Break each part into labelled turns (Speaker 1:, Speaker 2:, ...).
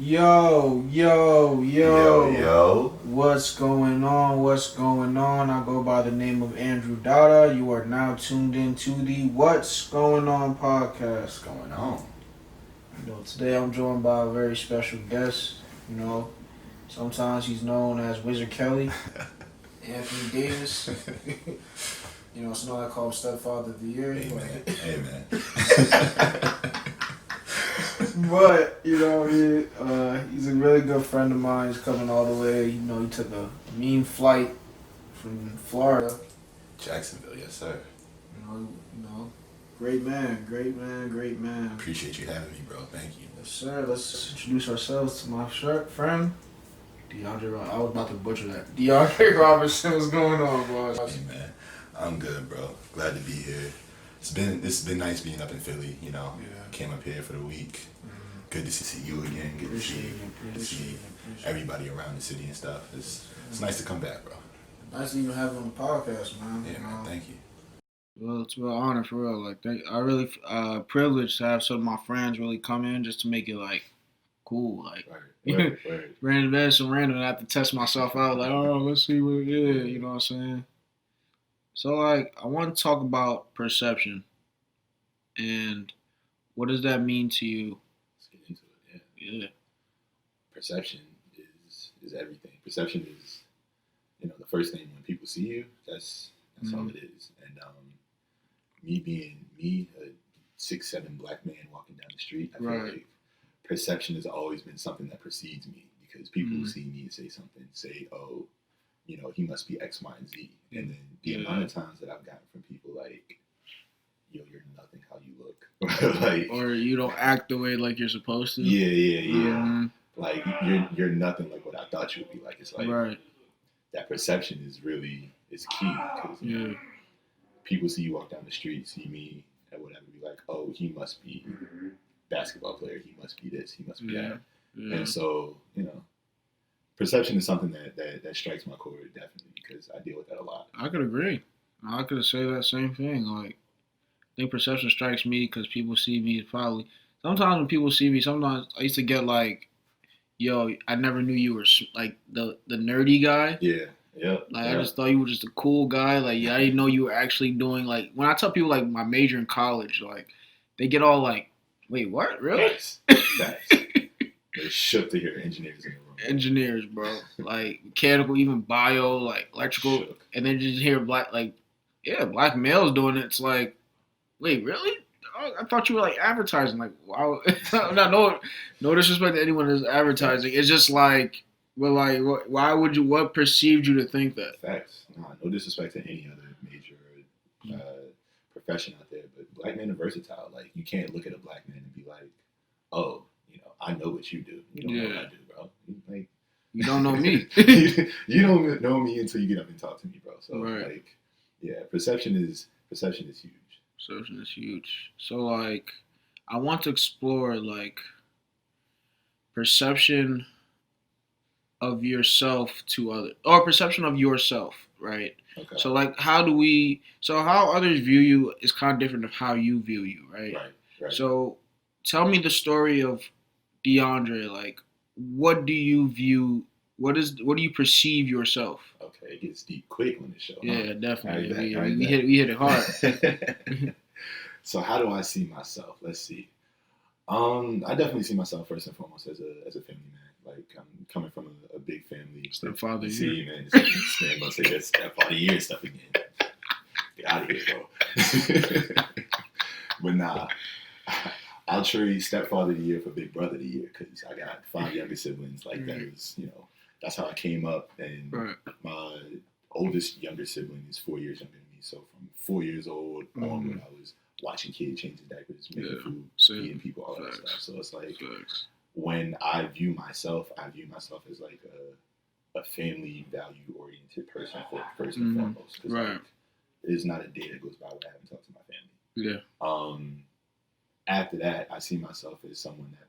Speaker 1: Yo, yo.
Speaker 2: What's going on? What's going on? I go by the name of Andrew Dada. You are now tuned in to the What's Going On podcast.
Speaker 1: What's going on?
Speaker 2: Today I'm joined by a very special guest. Sometimes he's known as Wizard Kelly, Anthony Davis. Some I call him Stepfather of the Year.
Speaker 1: Amen.
Speaker 2: But he's a really good friend of mine. He's coming all the way. He took a mean flight from Florida.
Speaker 1: Jacksonville, yes sir.
Speaker 2: Great man.
Speaker 1: Appreciate you having me, bro. Thank you.
Speaker 2: Yes, sir. Let's introduce ourselves to my friend, DeAndre. I was about to butcher that. DeAndre Robertson. What's going on, boss?
Speaker 1: Hey man, I'm good, bro. Glad to be here. It's been nice being up in Philly. Came up here for the week. Good to see you again. Good to see everybody around the city and stuff. It's nice to come back, bro.
Speaker 2: Nice to even have you on the podcast, man.
Speaker 1: Yeah, man. Thank you.
Speaker 2: Well, it's a real honor for real. I really privileged to have some of my friends really come in just to make it cool.
Speaker 1: Right.
Speaker 2: Random, some random. I have to test myself out. Let's see what it is. You know what I'm saying? So I want to talk about perception, and what does that mean to you?
Speaker 1: Let's get into it. Yeah. Perception is everything. Perception is, the first thing when people see you. That's all it is. And me being a 6'7" black man walking down the street, I feel like perception has always been something that precedes me because people who see me and say, oh, he must be X, Y, and Z. And then the amount of times that I've gotten from people like, yo, you're nothing how you look.
Speaker 2: Or you don't act the way like you're supposed to.
Speaker 1: Yeah. Like you're nothing like what I thought you would be like. It's like that perception is key because people see you walk down the street, see me and whatever, be like, oh, he must be basketball player. He must be this. He must be that. Yeah. And so, perception is something that strikes my chord definitely because I deal with that a lot.
Speaker 2: I could agree. I could say that same thing. I think perception strikes me because people see me probably. Sometimes when people see me, sometimes I used to get yo, I never knew you were the nerdy guy.
Speaker 1: Yeah.
Speaker 2: I just thought you were just a cool guy. I didn't know you were actually doing when I tell people my major in college, they get all wait, what? Really?
Speaker 1: Facts. They're shook to hear engineers in the room.
Speaker 2: Engineers, bro. Mechanical, even bio, electrical, shook. And then just hear black males doing it. It's wait, really? Oh, I thought you were advertising. Wow. No disrespect to anyone who's advertising. It's just why would you? What perceived you to think that?
Speaker 1: Facts. No disrespect to any other major profession out there, but black men are versatile. You can't look at a black man and be like, oh, I know what you do. You don't know what I do, bro.
Speaker 2: You don't know me.
Speaker 1: You don't know me until you get up and talk to me, bro. So perception is huge.
Speaker 2: Perception is huge. So I want to explore perception of yourself to others, or perception of yourself, right?
Speaker 1: Okay.
Speaker 2: So how others view you is kind of different of how you view you, right?
Speaker 1: Right.
Speaker 2: So tell me the story of DeAndre. What do you view? What do you perceive yourself?
Speaker 1: Okay, it gets deep quick on this show.
Speaker 2: Yeah, definitely. We hit it hard.
Speaker 1: So how do I see myself? Let's see. I definitely see myself first and foremost as a family man. I'm coming from a big family.
Speaker 2: Stepfather
Speaker 1: year. Man, I'm gonna say that stepfather year stuff again. Get out of here, bro. But nah, I'll trade stepfather of the year for big brother of the year because I got 5 younger siblings. That is, that's how I came up. And my oldest younger sibling is 4 years younger than me. So from 4 years old onward, I was watching kids change the diapers, making food, feeding people, all that stuff. So it's when I view myself as a family value oriented person first and foremost. Because there's not a day that goes by where I haven't talked to my family.
Speaker 2: Yeah.
Speaker 1: After that, I see myself as someone that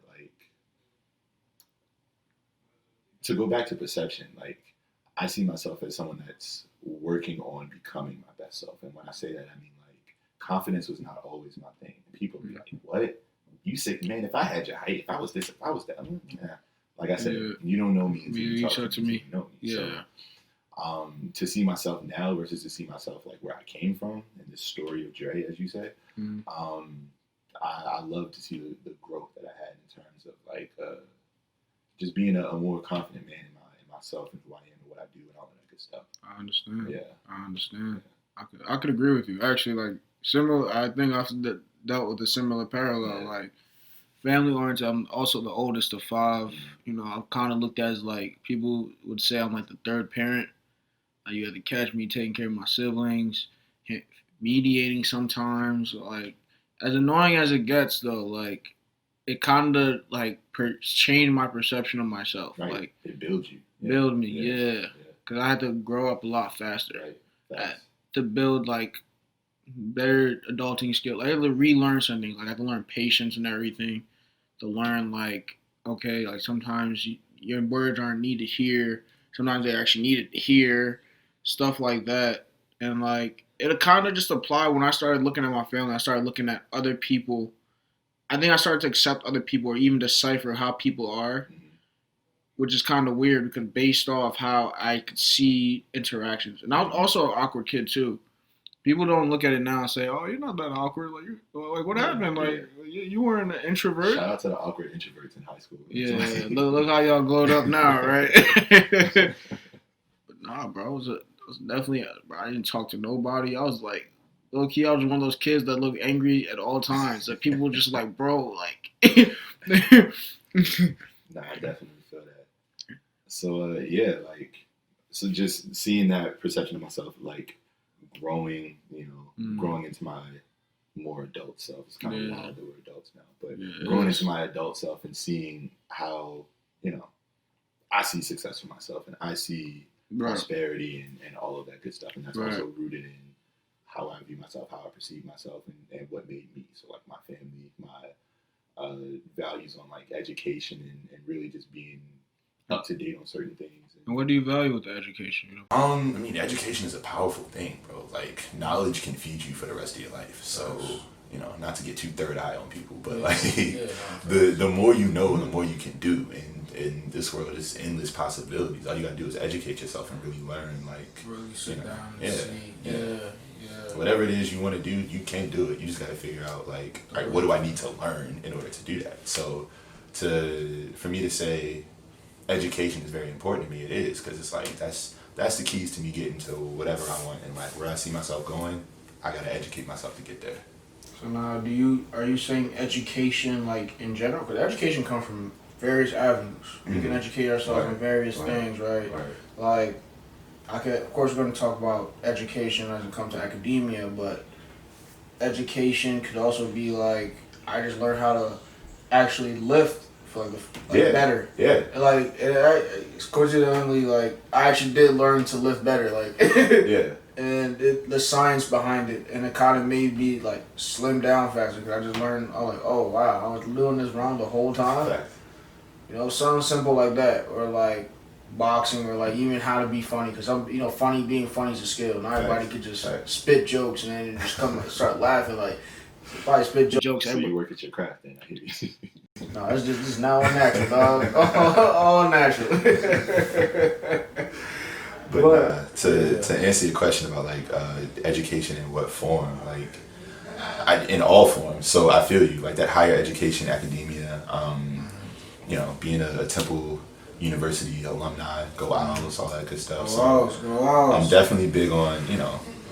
Speaker 1: to go back to perception, I see myself as someone that's working on becoming my best self. And when I say that, I mean confidence was not always my thing. And people be like, what? You sick, man, if I had your height, if I was this, if I was that, like I said,
Speaker 2: Yeah.
Speaker 1: you don't know me until
Speaker 2: You
Speaker 1: you
Speaker 2: talk
Speaker 1: talk
Speaker 2: to me.
Speaker 1: You know me.
Speaker 2: Yeah.
Speaker 1: So, to see myself now versus to see myself like where I came from and this story of Dre, as you say, I love to see the growth that I had in terms of like just being a more confident man in myself and who I am and what I do and all of that good stuff.
Speaker 2: I understand.
Speaker 1: Yeah,
Speaker 2: I understand. I could agree with you. Actually, like similar. I think I've dealt with a similar parallel.
Speaker 1: Yeah.
Speaker 2: Like family oriented. I'm also the oldest of 5. You know, I'm kind of looked at as like people would say I'm like the third parent. Like you have to catch me taking care of my siblings, mediating sometimes. Like as annoying as it gets, though, like it kind of like changed my perception of myself.
Speaker 1: Right.
Speaker 2: Like
Speaker 1: it builds you.
Speaker 2: Build me, yeah. Because I had to grow up a lot faster.
Speaker 1: Right.
Speaker 2: To build like better adulting skills. I had to relearn something. Like I had to learn patience and everything. To learn like, okay, like sometimes your words aren't needed here. Sometimes they actually needed to hear. Stuff like that. And like it kind of just applied when I started looking at my family. I started looking at other people. I think I started to accept other people or even decipher how people are, which is kind of weird because based off how I could see interactions. And I was also an awkward kid too. People don't look at it now and say, "Oh, you're not that awkward." Like what happened? Like you weren't an introvert.
Speaker 1: Shout out to the awkward introverts in high school.
Speaker 2: Yeah, look how y'all glowed up now, right? But nah, bro, I was definitely. I didn't talk to nobody. I was like, low key, I was one of those kids that look angry at all times. Like people were just like, bro, like.
Speaker 1: Nah, I definitely feel that. So so just seeing that perception of myself, like growing, growing into my more adult self. It's kind of wild that we're adults now, but growing into my adult self and seeing how, I see success for myself and I see prosperity and all of that good stuff. And that's also rooted in how I view myself, how I perceive myself and what made me. So like my family, my values on like education and really just being up to date on certain things.
Speaker 2: And what do you value with the education?
Speaker 3: I mean, education is a powerful thing, bro. Like knowledge can feed you for the rest of your life. So, not to get too third eye on people, but the more you know, the more you can do. And in this world, there's endless possibilities. All you gotta do is educate yourself and really learn. Like
Speaker 2: really sit down and see.
Speaker 3: Whatever it is you want to do, you can do it. You just got to figure out, like, all right, what do I need to learn in order to do that? So, for me to say education is very important to me, it is, because it's like that's the keys to me getting to whatever I want in life. Where I see myself going, I got to educate myself to get there.
Speaker 2: So now, are you saying education, like, in general? Because education comes from various avenues. We can educate ourselves in various things, right? Like, of course, we're going to talk about education as it comes to academia, but education could also be like, I just learned how to actually lift for better.
Speaker 3: Yeah.
Speaker 2: Like, coincidentally, like, I actually did learn to lift better. Like, and the science behind it, and it kind of made me like slim down faster because I just learned. I was like, oh wow, I was doing this wrong the whole time. Something simple like that, or like boxing, or like even how to be funny, because being funny is a skill. Not everybody could just spit jokes and then just come and start laughing. Like if I spit jokes,
Speaker 1: so you work at your craft, then I hear you.
Speaker 2: No, it's just now all natural, dog. all natural.
Speaker 3: But to answer your question about like education in what form, like in all forms. So I feel you, like that higher education, academia, being a Temple University alumni, go Owls, all that good stuff.
Speaker 2: Go Owls.
Speaker 3: I'm definitely big on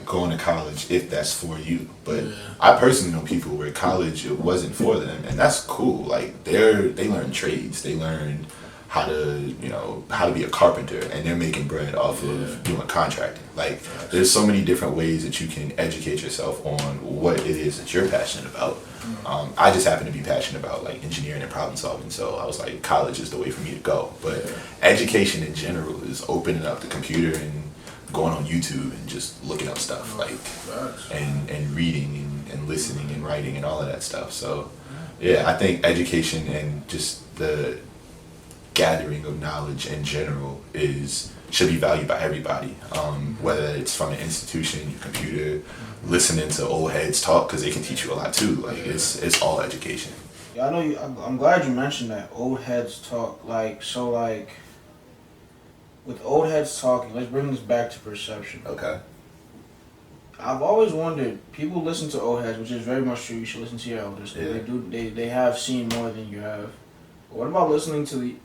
Speaker 3: going to college if that's for you. But I personally know people where college it wasn't for them, and that's cool. Like they learn trades, they learn how to be a carpenter, and they're making bread off of doing contracting. Like there's so many different ways that you can educate yourself on what it is that you're passionate about. I just happen to be passionate about like engineering and problem solving, so I was like, college is the way for me to go. But education in general is opening up the computer and going on YouTube and just looking up stuff, like and reading and listening and writing and all of that stuff. So I think education and just the gathering of knowledge in general should be valued by everybody, whether it's from an institution, your computer, listening to old heads talk, because they can teach you a lot too. Like it's all education.
Speaker 2: Yeah, I know you. I'm glad you mentioned that. Old heads talk like so. Like with old heads talking, let's bring this back to perception.
Speaker 3: Okay.
Speaker 2: I've always wondered. People listen to old heads, which is very much true. You should listen to your elders.
Speaker 3: Yeah.
Speaker 2: They do. They have seen more than you have. But what about listening to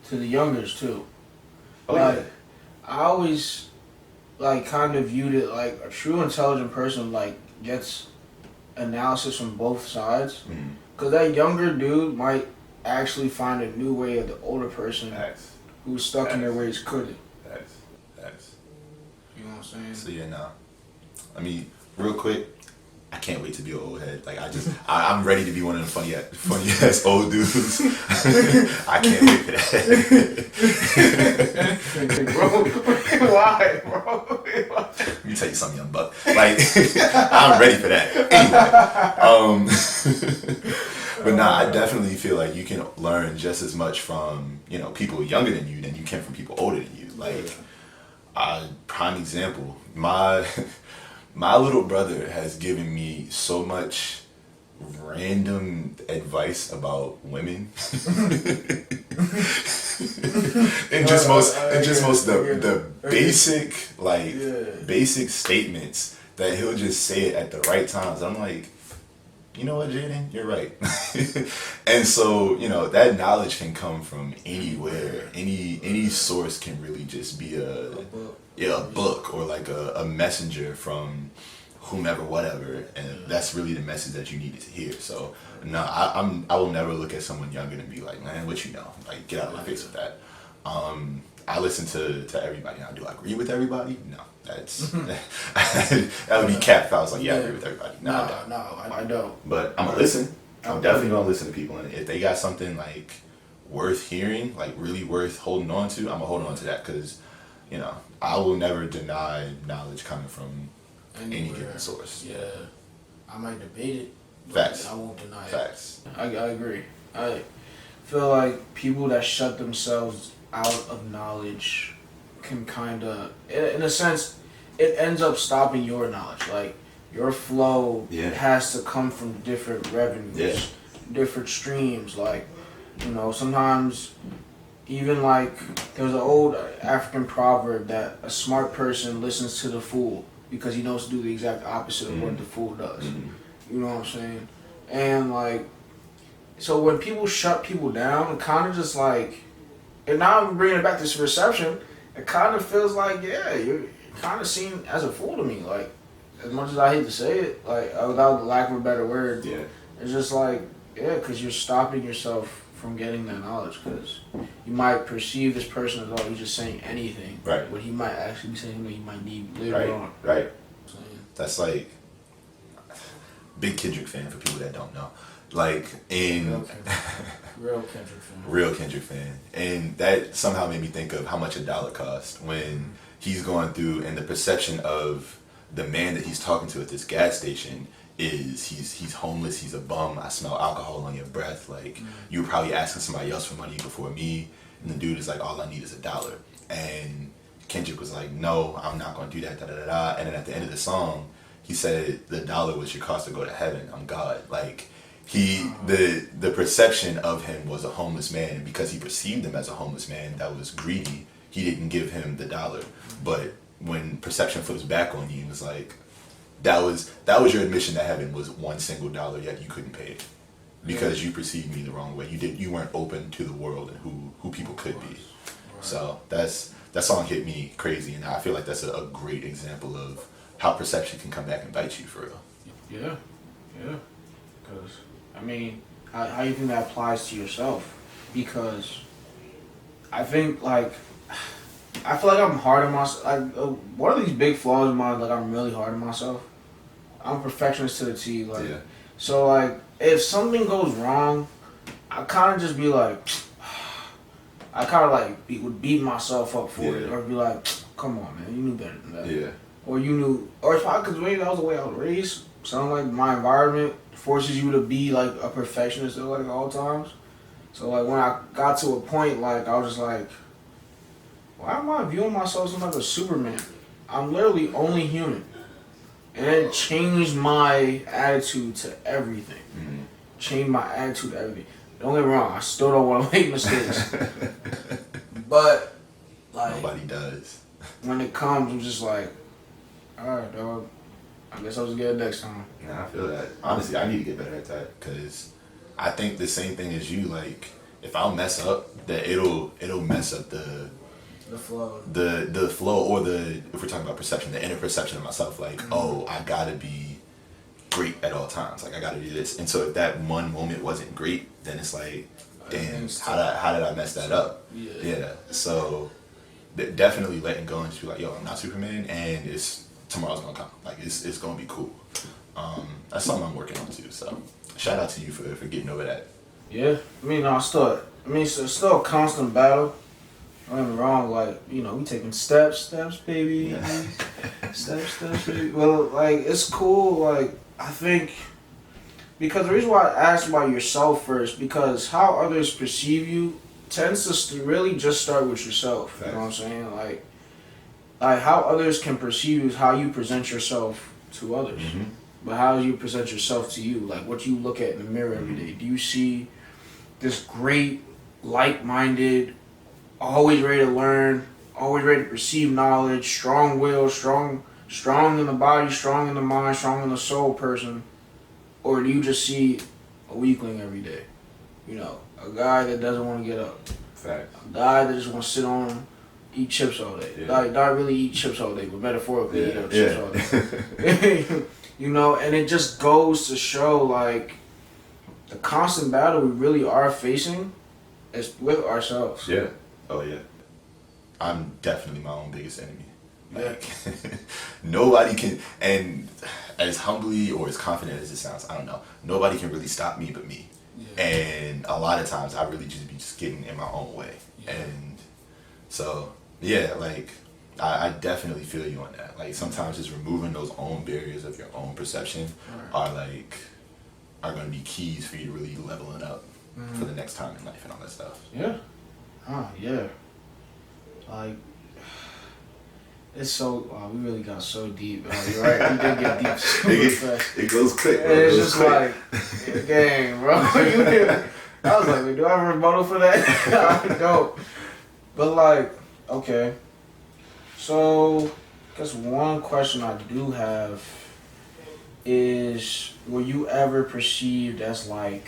Speaker 2: the youngers too?
Speaker 3: Oh
Speaker 2: like,
Speaker 3: yeah.
Speaker 2: I always like kind of viewed it like a true intelligent person like gets analysis from both sides.
Speaker 3: Mm.
Speaker 2: Because that younger dude might actually find a new way of the older person
Speaker 3: Facts.
Speaker 2: who's stuck in their ways couldn't.
Speaker 3: Facts. Facts.
Speaker 2: You know what I'm saying?
Speaker 3: So yeah, nah. I mean, real quick, I can't wait to be an old head. Like I'm ready to be one of the funny ass old dudes. I can't wait for that.
Speaker 2: Bro, why, bro?
Speaker 3: Let me tell you something, young buck. Like I'm ready for that. Anyway, but nah, I definitely feel like you can learn just as much from people younger than you can from people older than you. Like, prime example, my little brother has given me so much random advice about women. and just most the basic basic statements that he'll just say it at the right times. I'm like, you know what, Jaden, you're right. And so, that knowledge can come from anywhere. Any source can really just be a book or like a messenger from whomever, whatever, and that's really the message that you needed to hear. So no, I will never look at someone younger and be like, man, what you know? Like, get out of my face with that. I listen to everybody. Now, do I agree with everybody? No, that's that would be cap if I was like, yeah, I agree with everybody. No,
Speaker 2: I don't.
Speaker 3: But I'm gonna listen. I'm definitely gonna listen to people, and if they got something like worth hearing, like really worth holding on to, I'm gonna hold on to that because, I will never deny knowledge coming from any given source.
Speaker 2: Yeah, I might debate it.
Speaker 3: Facts.
Speaker 2: I won't deny it.
Speaker 3: Facts.
Speaker 2: I agree. I feel like people that shut themselves out of knowledge can kind of, in a sense, it ends up stopping your knowledge. Like, your flow has to come from different revenues, different streams. Like, sometimes even like there's an old African proverb that a smart person listens to the fool because he knows to do the exact opposite of what the fool does. You know what I'm saying? And like, so when people shut people down, it kind of just like, and now I'm bringing it back to this perception, it kind of feels like, you're kind of seen as a fool to me. Like, as much as I hate to say it, like, without the lack of a better word, it's just like, because you're stopping yourself from getting that knowledge, because you might perceive this person as, he's just saying anything.
Speaker 3: Right.
Speaker 2: But he might actually be saying something he might need later on.
Speaker 3: Right. That's like, big Kendrick fan for people that don't know. Like,
Speaker 2: Real Kendrick fan.
Speaker 3: Real Kendrick fan. And that somehow made me think of how much $1 cost when he's going through, and the perception of the man that he's talking to at this gas station is he's homeless, he's a bum, I smell alcohol on your breath, like you were probably asking somebody else for money before me, and the dude is like, all I need is $1. And Kendrick was like, no, I'm not gonna do that, da da da da. And then at the end of the song, he said the $1 was your cost to go to heaven. I'm God. Like, the perception of him was a homeless man, and because he perceived him as a homeless man that was greedy, he didn't give him the $1. But when perception flips back on you, it's like, that was your admission to heaven was one single $1, yet you couldn't pay it because you perceived me the wrong way. You weren't open to the world and who people could be. Right. So that song hit me crazy, and I feel like that's a great example of how perception can come back and bite you for real.
Speaker 2: Yeah. Because I mean, how do you think that applies to yourself? Because I think I feel like I'm hard on myself. One of these big flaws of mine, like, I'm really hard on myself. I'm a perfectionist to the T. So, like, if something goes wrong, I kind of just be like, I kind of, like, would beat myself up for it. Or be like, come on, man, you knew better than that. Yeah. Or you knew, or it's probably because maybe that was the way I was raised. Something like my environment forces you to be, like, a perfectionist at, like, all times. So, like, when I got to a point, like, I was just like, why am I viewing myself as like a Superman? I'm literally only human. And it changed my attitude to everything. change my attitude to everything. Don't get me wrong, I still don't want to make mistakes. But, like...
Speaker 3: Nobody does.
Speaker 2: When it comes, I'm just like, alright, dog. I guess I'll just get it next time.
Speaker 3: Yeah, I feel that. Honestly, I need to get better at that because I think the same thing as you. Like, if I mess up, that it'll mess up the
Speaker 2: flow.
Speaker 3: The flow, or if we're talking about perception, the inner perception of myself. Like, oh, I gotta be great at all times. Like, I gotta do this. And so if that one moment wasn't great, then it's like, damn, how did I mess that up? Yeah. So definitely letting go and just be like, yo, I'm not Superman, and tomorrow's gonna come. Like, it's gonna be cool. That's something I'm working on too. So shout out to you for getting over that.
Speaker 2: Yeah, it's still a constant battle. Don't get me wrong, like, you know, we taking steps, baby.
Speaker 3: Yeah.
Speaker 2: steps, baby. Well, like, it's cool, like, I think, because the reason why I asked about yourself first, because how others perceive you tends to really just start with yourself. You know what I'm saying? Like how others can perceive you is how you present yourself to others. Mm-hmm. But how you present yourself to you, like what you look at in the mirror every day. Do you see this great, like-minded, always ready to learn, always ready to perceive knowledge, strong-willed, strong in the body, strong in the mind, strong in the soul person? Or do you just see a weakling every day? You know, a guy that doesn't want to get up.
Speaker 3: Fact.
Speaker 2: A guy that just wants to sit on, eat chips all day.
Speaker 3: Yeah.
Speaker 2: Not really eat chips all day, but metaphorically eat chips all day. You know, and it just goes to show, like, the constant battle we really are facing is with ourselves.
Speaker 3: Yeah. Oh, yeah. I'm definitely my own biggest enemy. Like, nobody can, and as humbly or as confident as it sounds, I don't know, nobody can really stop me but me. Yeah. And a lot of times I really just be getting in my own way. Yeah. And so, yeah, like, I definitely feel you on that. Like, sometimes just removing those own barriers of your own perception are going to be keys for you to really leveling up for the next time in life and all that stuff.
Speaker 2: Yeah. Yeah. Like, it's so, we really got so deep. You're right, we did get deep super fast.
Speaker 3: It goes quick, bro.
Speaker 2: It's just quick. Like, dang, bro. I was like, do I have a rebuttal for that? I don't. But, like, okay. So, I guess one question I do have is, were you ever perceived as like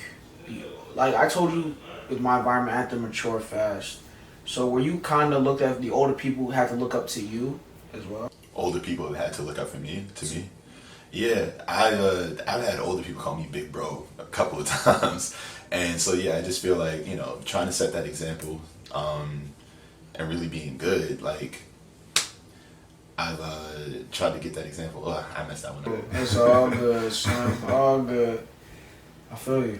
Speaker 2: I told you with my environment, I had to mature fast. So were you kind of looked at, the older people who had to look up to you as well?
Speaker 3: Older people have had to look up to me? Yeah, I've had older people call me big bro a couple of times. And so, yeah, I just feel like, you know, trying to set that example and really being good, like, I've tried to get that example. Oh, I messed that one up.
Speaker 2: It's all good, son. All good. I feel you.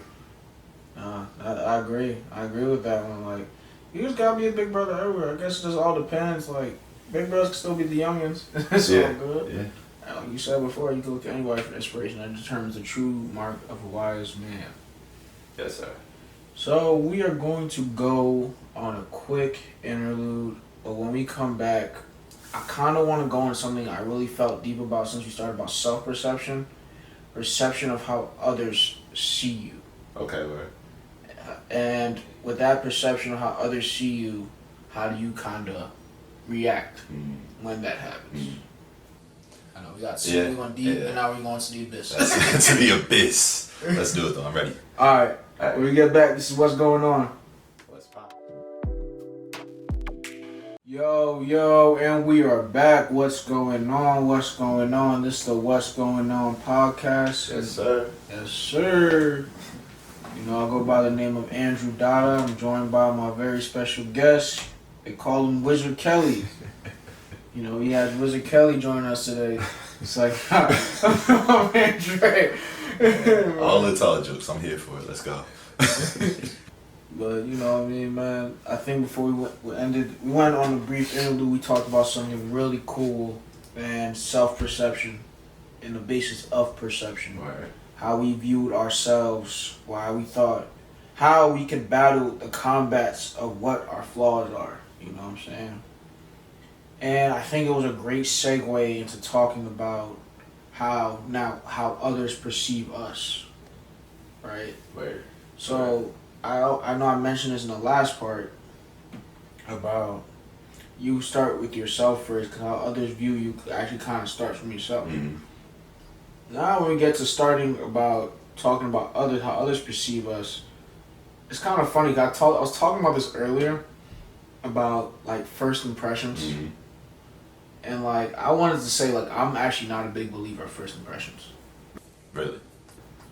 Speaker 2: I agree. I agree with that one. Like, you just gotta be a big brother everywhere. I guess it just all depends. Like, big brothers can still be the youngins. It's all good.
Speaker 3: Yeah.
Speaker 2: Like you said before, you can look at anybody for inspiration. That determines the true mark of a wise man.
Speaker 3: Yes, sir.
Speaker 2: So we are going to go on a quick interlude, but when we come back, I kind of want to go into something I really felt deep about since we started about self-perception, perception of how others see you.
Speaker 3: Okay, right.
Speaker 2: And with that perception of how others see you, how do you kind of react when that happens? I know we got we're going deep, and now we're going to the abyss.
Speaker 3: To the abyss. Let's do it though. I'm ready.
Speaker 2: All right. When we get back, this is what's going on.
Speaker 3: What's poppin'?
Speaker 2: Yo, and we are back. What's going on? What's going on? This is the What's Going On podcast.
Speaker 3: Yes, sir.
Speaker 2: Yes, sir. You know, I go by the name of Andrew Dada. I'm joined by my very special guest. They call him Wizard Kelly. You know, he has Wizard Kelly join us today. It's like, I'm Andre.
Speaker 3: All the tall jokes. I'm here for it. Let's go.
Speaker 2: But, you know what I mean, man, I think before we went on a brief interlude, we talked about something really cool, and self-perception and the basis of perception.
Speaker 3: Right.
Speaker 2: How we viewed ourselves, how we could battle the combats of what our flaws are, you know what I'm saying? And I think it was a great segue into talking about how others perceive us. right?
Speaker 3: Right.
Speaker 2: So I know I mentioned this in the last part about you start with yourself first, because how others view you actually kind of starts from yourself.
Speaker 3: Mm-hmm.
Speaker 2: Now when we get to starting about talking about others, how others perceive us, it's kind of funny. I was talking about this earlier about like first impressions,
Speaker 3: Mm-hmm.
Speaker 2: and like I wanted to say like I'm actually not a big believer of first impressions.
Speaker 3: Really?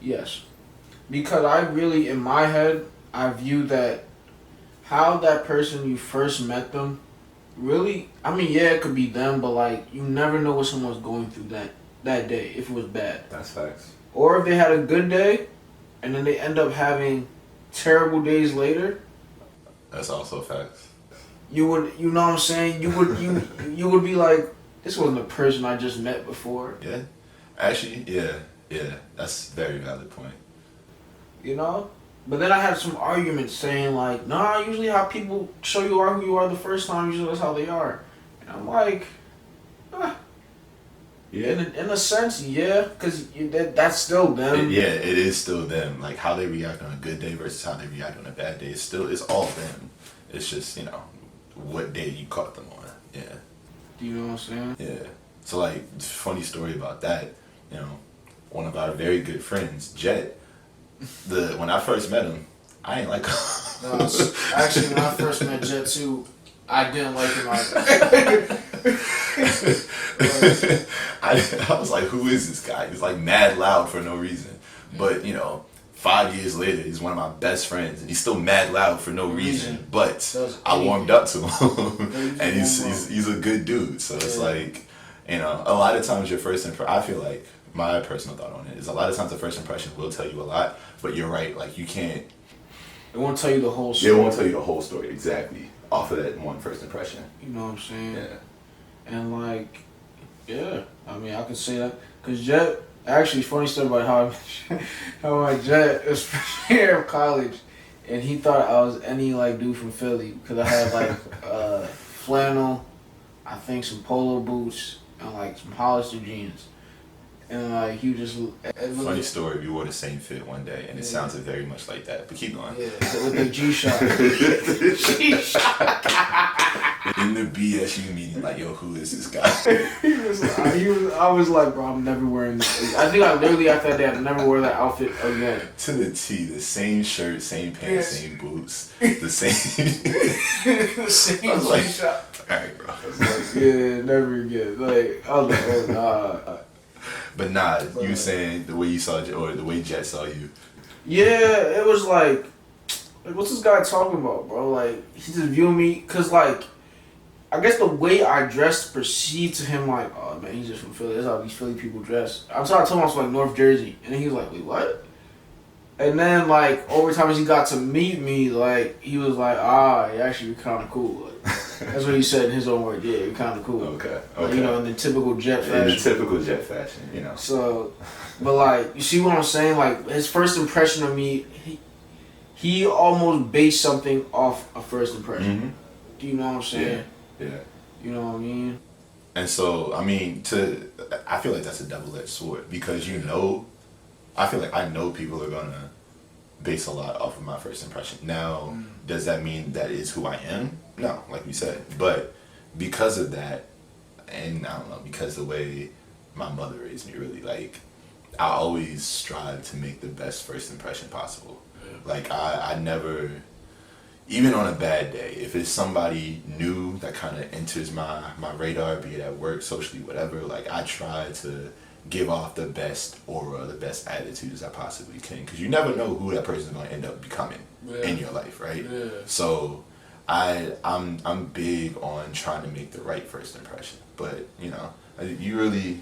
Speaker 2: Yes, because I really in my head I view that how that person you first met them really. I mean, yeah, it could be them, but like you never know what someone's going through that day if it was bad,
Speaker 3: That's facts.
Speaker 2: or if they had a good day, and then they end up having terrible days later.
Speaker 3: That's also facts.
Speaker 2: You would, you know what I'm saying? You would be like, this wasn't the person I just met before.
Speaker 3: Yeah. Actually, yeah. That's a very valid point.
Speaker 2: You know? But then I had some arguments saying like, nah, usually how people show you are who you are the first time, usually that's how they are. And I'm like, in a sense, yeah, because that's still them.
Speaker 3: It is still them. Like how they react on a good day versus how they react on a bad day. It's all them. It's just, what day you caught them on. Yeah.
Speaker 2: Do you know what I'm saying?
Speaker 3: Yeah. So like, funny story about that. One of our very good friends, Jet. When I first met him, I ain't like him.
Speaker 2: No, actually, when I first met Jet too, I didn't like him either.
Speaker 3: I was like, who is this guy? He's like mad loud for no reason. But 5 years later, he's one of my best friends, and he's still mad loud for no reason. But I warmed up to him, and he's a good dude. So it's like, a lot of times your first impression. I feel like my personal thought on it is a lot of times the first impression will tell you a lot. But you're right, like you can't.
Speaker 2: It won't tell you the whole story.
Speaker 3: It won't tell you the whole story exactly off of that one first impression.
Speaker 2: You know what I'm saying?
Speaker 3: Yeah.
Speaker 2: And like, yeah, I mean, I can say that because Jet. Actually, funny story about how my Jet was freshman year of college, and he thought I was any like dude from Philly because I had like flannel, I think some polo boots and like some Hollister jeans, and like he was just
Speaker 3: Funny story. We wore the same fit one day, and it sounded very much like that. But keep going.
Speaker 2: Yeah, with the G-Shock.
Speaker 3: In the BSU meeting, like, yo, who is this guy?
Speaker 2: I was like, bro, I'm never wearing this. I think I literally after that day, I never wore that outfit again.
Speaker 3: To the T, the same shirt, same pants, same boots, the same.
Speaker 2: The same G-Shock.
Speaker 3: Alright, bro.
Speaker 2: Like, yeah, never again. Like, I was like, oh, nah.
Speaker 3: But nah, you saying the way you saw, or the way Jet saw you.
Speaker 2: Yeah, it was like, what's this guy talking about, bro? Like, he just viewed me, cause like, I guess the way I dressed perceived to him like, oh man, he's just from Philly. That's how these Philly people dress. I told him I was like North Jersey, and then he was like, wait, what? And then like over time as he got to meet me, like he was like, you actually you're kind of cool. Like, that's what he said in his own words. Yeah, you're kind of cool.
Speaker 3: Okay.
Speaker 2: Like, in the typical Jet fashion.
Speaker 3: In the typical Jet fashion,
Speaker 2: So, but like, you see what I'm saying? Like his first impression of me, he almost based something off a first impression.
Speaker 3: Mm-hmm.
Speaker 2: Do you know what I'm saying?
Speaker 3: Yeah.
Speaker 2: You know what I mean?
Speaker 3: And so, I mean, I feel like that's a double-edged sword because I feel like I know people are gonna base a lot off of my first impression. Now, does that mean that is who I am? No, like we said. But because of that, and I don't know, because the way my mother raised me, really, like, I always strive to make the best first impression possible. Yeah. Like, I never, even on a bad day, if it's somebody new that kind of enters my radar, be it at work, socially, whatever, like, I try to give off the best aura, the best attitude as I possibly can, because you never know who that person is going to end up becoming in your life, right?
Speaker 2: Yeah.
Speaker 3: So I'm big on trying to make the right first impression, but you really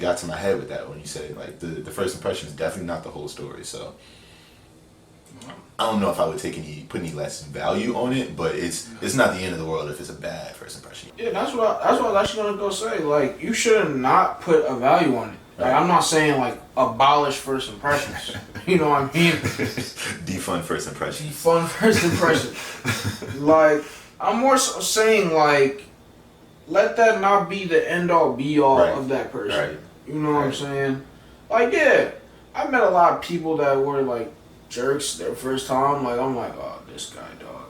Speaker 3: got to my head with that when you said like the first impression is definitely not the whole story. So I don't know if I would put any less value on it, but it's not the end of the world if it's a bad first impression.
Speaker 2: Yeah, that's what I was actually gonna go say. Like, you should not put a value on it. Like, I'm not saying like abolish first impressions. You know what I mean?
Speaker 3: Defund first impressions.
Speaker 2: Defund first impressions. Like, I'm more so saying like, let that not be the end all be all of that person.
Speaker 3: Right.
Speaker 2: You know what I'm saying? Like, yeah, I met a lot of people that were like jerks their first time. Like I'm like, oh, this guy, dog.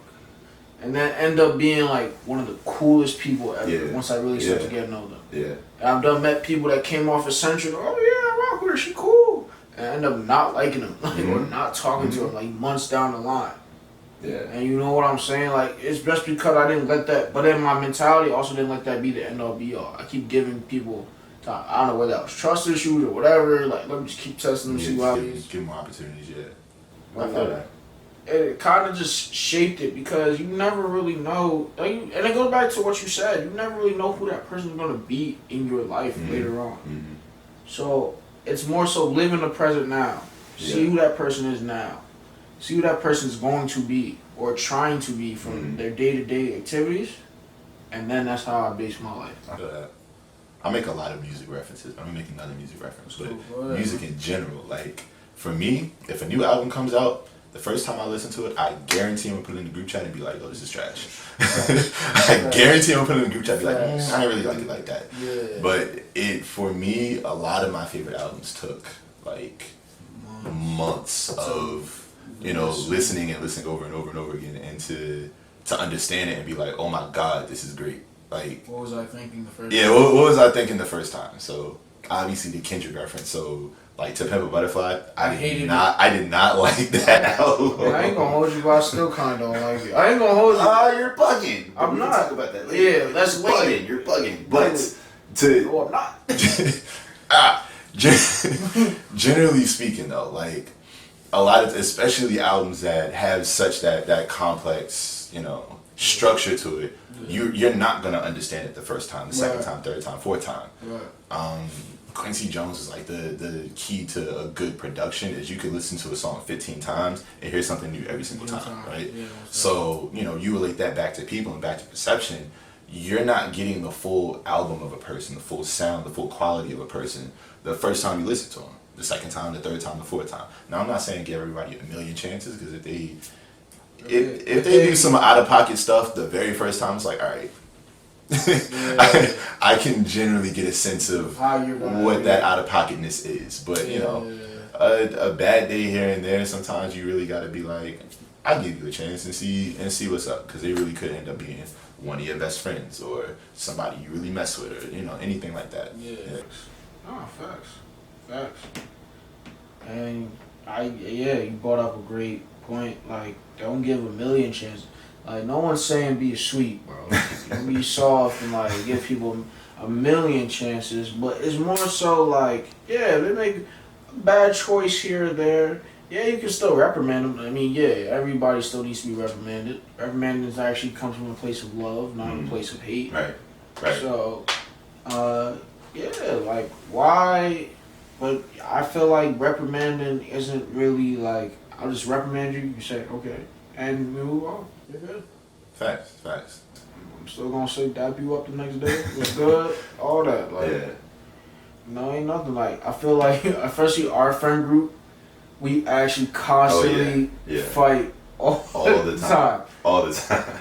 Speaker 2: And then end up being like one of the coolest people ever once I really start to get to know them.
Speaker 3: Yeah.
Speaker 2: And I've met people that came off eccentric. Oh yeah, I rock with her, she cool. And I end up not liking them, like or not talking to them like months down the line.
Speaker 3: Yeah.
Speaker 2: And you know what I'm saying? Like it's just because I didn't let that. But then my mentality also didn't let that be the end all be all. I keep giving people time. I don't know whether that was trust issues or whatever. Like let me just keep testing them, see what happens.
Speaker 3: Give more opportunities. Yeah.
Speaker 2: I feel that. It kind of just shaped it because you never really know, like, and it goes back to what you said. You never really know who that person's gonna be in your life later on.
Speaker 3: Mm-hmm.
Speaker 2: So it's more so live in the present now. See who that person is now. See who that person's going to be or trying to be from their day-to-day activities, and then that's how I base my life.
Speaker 3: I feel that. I make a lot of music references. I'm making another music reference, but music in general. Like for me, if a new album comes out. The first time I listen to it, I guarantee I'm gonna put it in the group chat and be like, "Oh, this is trash." I guarantee I'm gonna put it in the group chat and be like, "I don't really like it like that."
Speaker 2: Yeah.
Speaker 3: But for me, a lot of my favorite albums took like months of listening over and over and over again, and to understand it and be like, "Oh my God, this is great!" Like,
Speaker 2: what was I thinking the first?
Speaker 3: Yeah, what was I thinking the first time? So obviously the Kendrick reference. So. Like To Pimp a Butterfly, I did not like that album.
Speaker 2: Man, I ain't gonna hold you, but I still kind of don't like it. I ain't gonna hold you.
Speaker 3: You're bugging.
Speaker 2: I'm not.
Speaker 3: Talk about that later.
Speaker 2: Yeah, that's
Speaker 3: bugging. You're bugging. But
Speaker 2: no, I'm not.
Speaker 3: Generally speaking, though, like a lot of, especially albums that have such that complex, structure to it, you're not gonna understand it the first time, the second time, third time, fourth time.
Speaker 2: Right.
Speaker 3: Quincy Jones is like the key to a good production is you can listen to a song 15 times and hear something new every single time, right? Yeah, so, you relate that back to people and back to perception. You're not getting the full album of a person, the full sound, the full quality of a person the first time you listen to them. The second time, the third time, the fourth time. Now, I'm not saying give everybody a million chances because if they do some out-of-pocket stuff the very first time, it's like, all right. I can generally get a sense of what that out-of-pocketness is, but a bad day here and there. Sometimes you really got to be like, I'll give you a chance and see what's up, because they really could end up being one of your best friends or somebody you really mess with, or anything like that.
Speaker 2: Yeah. Oh, facts. And you brought up a great point. Like, don't give a million chances. Like, no one's saying be sweet, bro. Be soft and, like, give people a million chances. But it's more so, like, they make a bad choice here or there. Yeah, you can still reprimand them. I mean, everybody still needs to be reprimanded. Reprimanding actually comes from a place of love, not a place of hate.
Speaker 3: Right.
Speaker 2: So, like, why? But I feel like reprimanding isn't really, like, I'll just reprimand you, you say, okay, and we move on. You're good.
Speaker 3: Facts.
Speaker 2: I'm still gonna say dap you up the next day. It's good. All that. Like, no, ain't nothing. Like, I feel like, especially our friend group, we actually constantly fight all the time.
Speaker 3: All the time.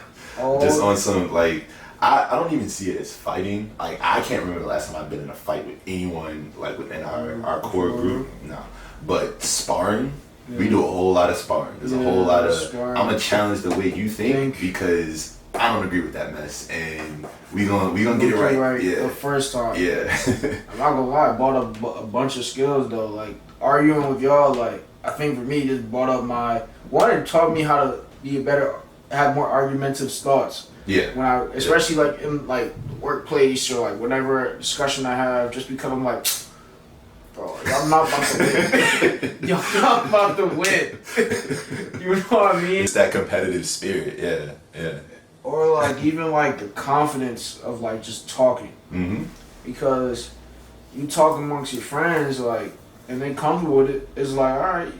Speaker 3: Just on some, like, I don't even see it as fighting. Like, I can't remember the last time I've been in a fight with anyone, like, within our core group. No. But sparring. Yeah. We do a whole lot of sparring. There's a whole lot of sparring. I'm gonna challenge the way you think because I don't agree with that mess, and we gonna get it right.
Speaker 2: The first time.
Speaker 3: Yeah.
Speaker 2: I'm not gonna lie. I bought up a bunch of skills though. Like arguing with y'all. Like I think for me, this brought up it taught me how to be have more argumentative thoughts.
Speaker 3: Yeah.
Speaker 2: When especially like in like workplace or like whatever discussion I have, just because I'm like. Bro, y'all not about to win. Y'all not about to win. You know what I mean?
Speaker 3: It's that competitive spirit, yeah.
Speaker 2: Or like even like the confidence of like just talking.
Speaker 3: Mm-hmm.
Speaker 2: Because you talk amongst your friends, like, and they comfortable with it. It's like, all right,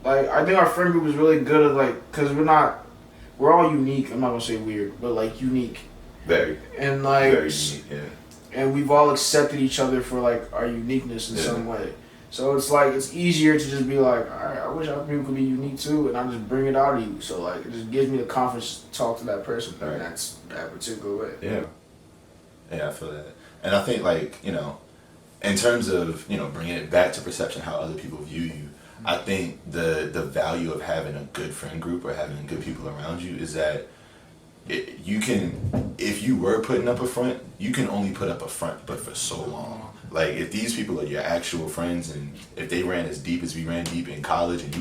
Speaker 2: I think our friend group is really good at like, cause we're all unique. I'm not gonna say weird, but like unique.
Speaker 3: Very.
Speaker 2: And like.
Speaker 3: Very unique, yeah.
Speaker 2: And we've all accepted each other for like our uniqueness in some way. So it's like it's easier to just be like, all right, I wish other people could be unique too, and I just bring it out of you. So like it just gives me the confidence to talk to that person in that particular way.
Speaker 3: Yeah, I feel that, and I think like in terms of bringing it back to perception, how other people view you. I think the value of having a good friend group or having good people around you is that you can, if you were putting up a front, you can only put up a front, but for so long. Like if these people are your actual friends, and if they ran as deep as we ran deep in college, and I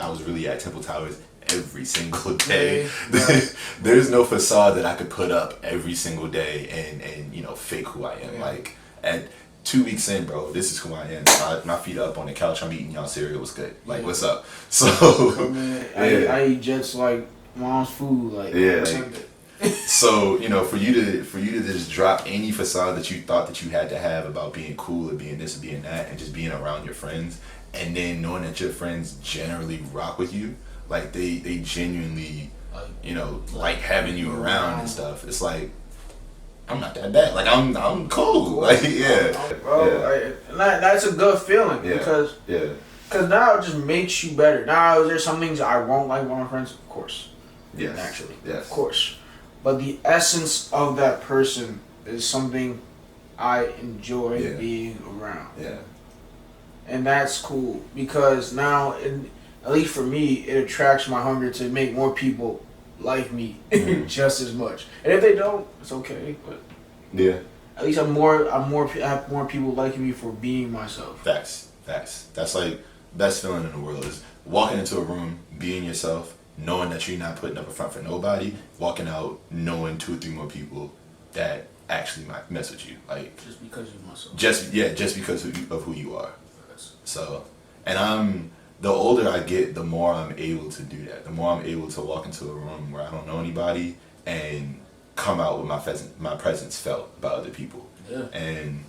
Speaker 3: was really at Temple Towers every single day. There's no facade that I could put up every single day and fake who I am. Like at 2 weeks in, bro, this is who I am. My feet are up on the couch. I'm eating y'all cereal. What's good? Like what's up? So
Speaker 2: I eat just like mom's food. Like
Speaker 3: So for you to just drop any facade that you thought that you had to have about being cool or being this or being that, and just being around your friends, and then knowing that your friends generally rock with you, like they genuinely like having you around and stuff. It's like, I'm not that bad. Like I'm cool. Like
Speaker 2: bro. That's a good feeling because now it just makes you better. Now there's some things I won't like with my friends, of course.
Speaker 3: Yes.
Speaker 2: Naturally.
Speaker 3: Yes.
Speaker 2: Of course. But the essence of that person is something I enjoy being around.
Speaker 3: Yeah.
Speaker 2: And that's cool because now, at least for me, it attracts my hunger to make more people like me just as much. And if they don't, it's okay. But at least I have more people liking me for being myself.
Speaker 3: Facts. That's like best feeling in the world is walking into a room, being yourself, knowing that you're not putting up a front for nobody, walking out knowing 2 or 3 more people that actually might mess with you, like
Speaker 2: just because you're myself.
Speaker 3: Just because of who you are. So, and the older I get, the more I'm able to do that. The more I'm able to walk into a room where I don't know anybody and come out with my presence felt by other people. Yeah. And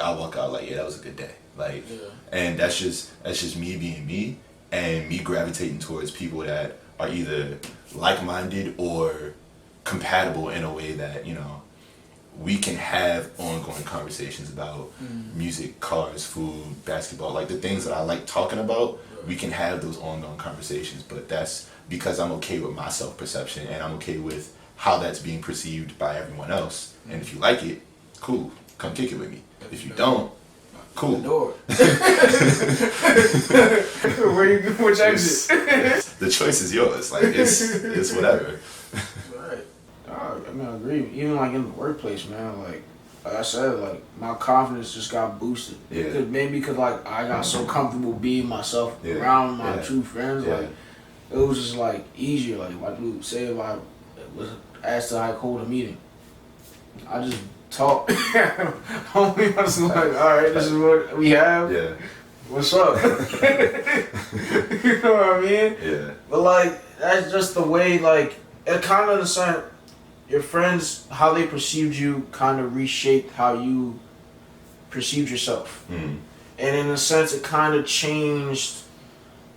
Speaker 3: I walk out like, that was a good day. Like, and that's just me being me and me gravitating towards people that are either like-minded or compatible in a way that we can have ongoing conversations about music, cars, food, basketball, like the things that I like talking about. We can have those ongoing conversations, but that's because I'm okay with my self-perception and I'm okay with how that's being perceived by everyone else. And if you like it, cool, come kick it with me. If you don't, cool.
Speaker 2: Which exit?
Speaker 3: The choice is yours. Like it's whatever.
Speaker 2: Right. I mean, I agree. Even like in the workplace, man. Like I said, like my confidence just got boosted. Yeah. Because like I got so comfortable being myself around my true friends. Like it was just like easier. Like dude, say if I was asked to like hold a meeting, I just talk. Homie was like, all right, this is what we have. Yeah. What's up? You know what I mean? Yeah. But like, that's just the way, like, it kind of understand your friends, how they perceived you kind of reshaped how you perceived yourself. And in a sense, it kind of changed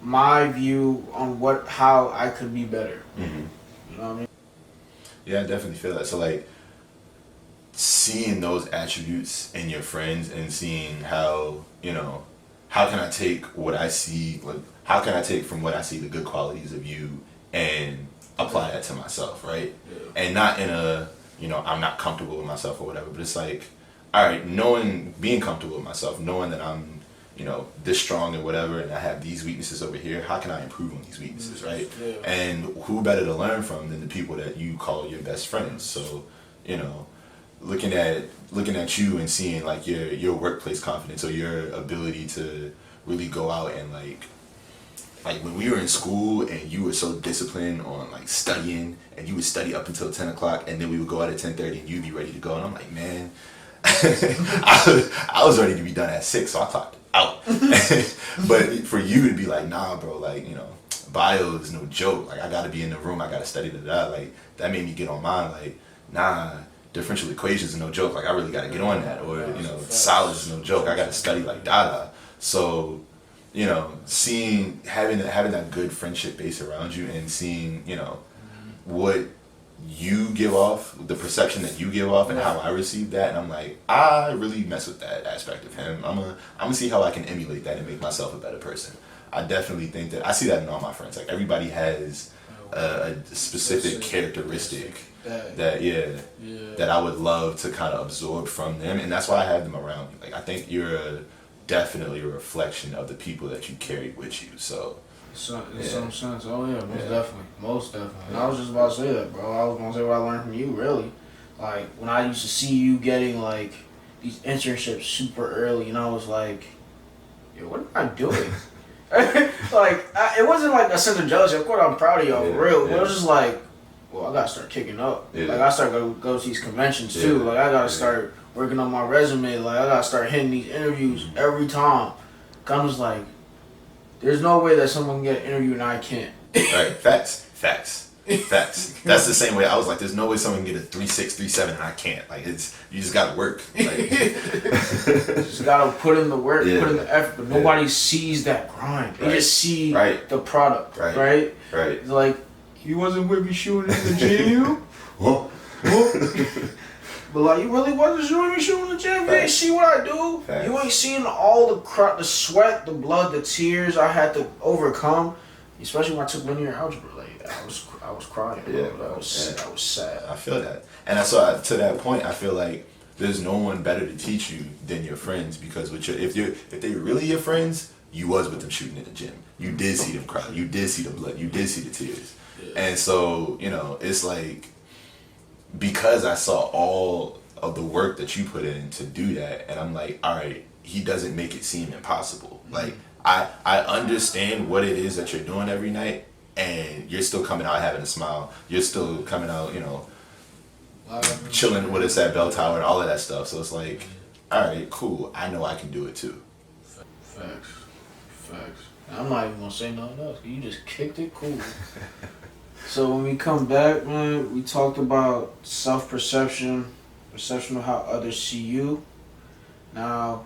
Speaker 2: my view on how I could be better. You know what I mean?
Speaker 3: Yeah, I definitely feel that. So like, seeing those attributes in your friends and seeing how how can I take what I see, like how can I take from what I see the good qualities of you and apply that to myself, right? And not in a I'm not comfortable with myself or whatever, but it's like, all right, being comfortable with myself, knowing that I'm this strong and whatever, and I have these weaknesses over here, how can I improve on these weaknesses, right? And who better to learn from than the people that you call your best friends? So looking at you and seeing like your workplace confidence or your ability to really go out and like when we were in school and you were so disciplined on like studying and you would study up until 10 o'clock and then we would go out at 10:30 and you'd be ready to go, and I'm like, man, I was ready to be done at 6, so I clocked out. But for you it'd be like, nah bro, like bio is no joke, like I gotta be in the room, I gotta study that. Like that made me get on mine, like nah, differential equations is no joke, like I really gotta get on that, or solids is no joke, I gotta study like dada. So having that good friendship base around you and seeing what you give off, the perception that you give off, and how I receive that, and I'm like, I really mess with that aspect of him. I'm gonna see how I can emulate that and make myself a better person. I definitely think that I see that in all my friends. Like everybody has a specific characteristic that I would love to kind of absorb from them, and that's why I have them around me. Like I think you're definitely a reflection of the people that you carry with you. So
Speaker 2: in some sense, oh yeah, most definitely. And I was just about to say that, bro. I was gonna say what I learned from you, really. Like when I used to see you getting like these internships super early, and I was like, yo, what am I doing? It wasn't like a sense of jealousy. Of course, I'm proud of y'all for real. But it was just like, well, I gotta start kicking up.
Speaker 3: Yeah.
Speaker 2: Like I start go to these conventions too. Like I gotta start working on my resume. Like I gotta start hitting these interviews every time. I'm just like, there's no way that someone can get an interview and I can't.
Speaker 3: Right, facts. That's the same way. I was like, there's no way someone can get a 3.6, 3.7 and I can't. Like you just gotta work. Like,
Speaker 2: you just gotta put in the work, put in the effort. But nobody sees that grind. They just see the product. Right. It's like, he wasn't with me shooting in the gym.
Speaker 3: Whoa.
Speaker 2: But like, you really wasn't shooting in the gym. You ain't see what I do. Facts. You ain't seen all the sweat, the blood, the tears I had to overcome. Especially when I took linear algebra. Like I was crying.
Speaker 3: Yeah,
Speaker 2: I was sad.
Speaker 3: I feel that, and that's why to that point, I feel like there's no one better to teach you than your friends, because if they really your friends, you was with them shooting in the gym. You did see them cry. You did see the blood. You did see the tears. Yeah. And so it's like, because I saw all of the work that you put in to do that, and I'm like, all right, he doesn't make it seem impossible. Mm-hmm. Like I understand what it is that you're doing every night, and you're still coming out having a smile. You're still coming out, chilling with us at Bell Tower and all of that stuff. So it's like, all right, cool. I know I can do it too.
Speaker 2: Facts. I'm not even gonna say nothing else. You just kicked it cool. So when we come back, man, we talked about self-perception, perception of how others see you. Now,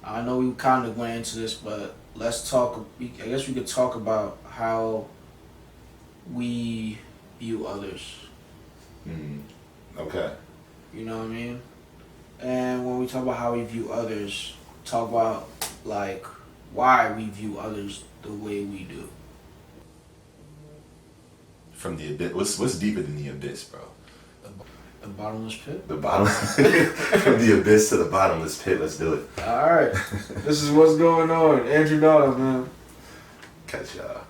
Speaker 2: I know we kind of went into this, but let's talk. I guess we could talk about how we view others.
Speaker 3: Okay.
Speaker 2: You know what I mean? And when we talk about how we view others, talk about like why we view others the way we do.
Speaker 3: From the abyss, what's deeper than the abyss, bro?
Speaker 2: The bottomless pit?
Speaker 3: The bottom. From the abyss to the bottomless pit. Let's do it.
Speaker 2: Alright. This is what's going on. Andrew Donovan, man.
Speaker 3: Catch y'all.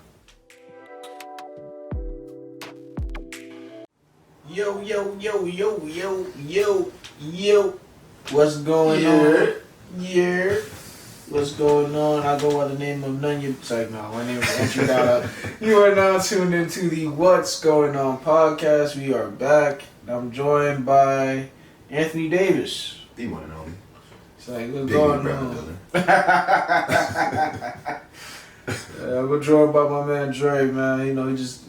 Speaker 2: Yo. What's going on? Yeah. What's going on? I go by the name of Nunya. Sorry, no, my name is Andrew Donovan. You are now tuned into the What's Going On podcast. We are back. I'm joined by Anthony Davis.
Speaker 3: The one and only.
Speaker 2: It's like, what's going on? We're joined by my man Dre, man. He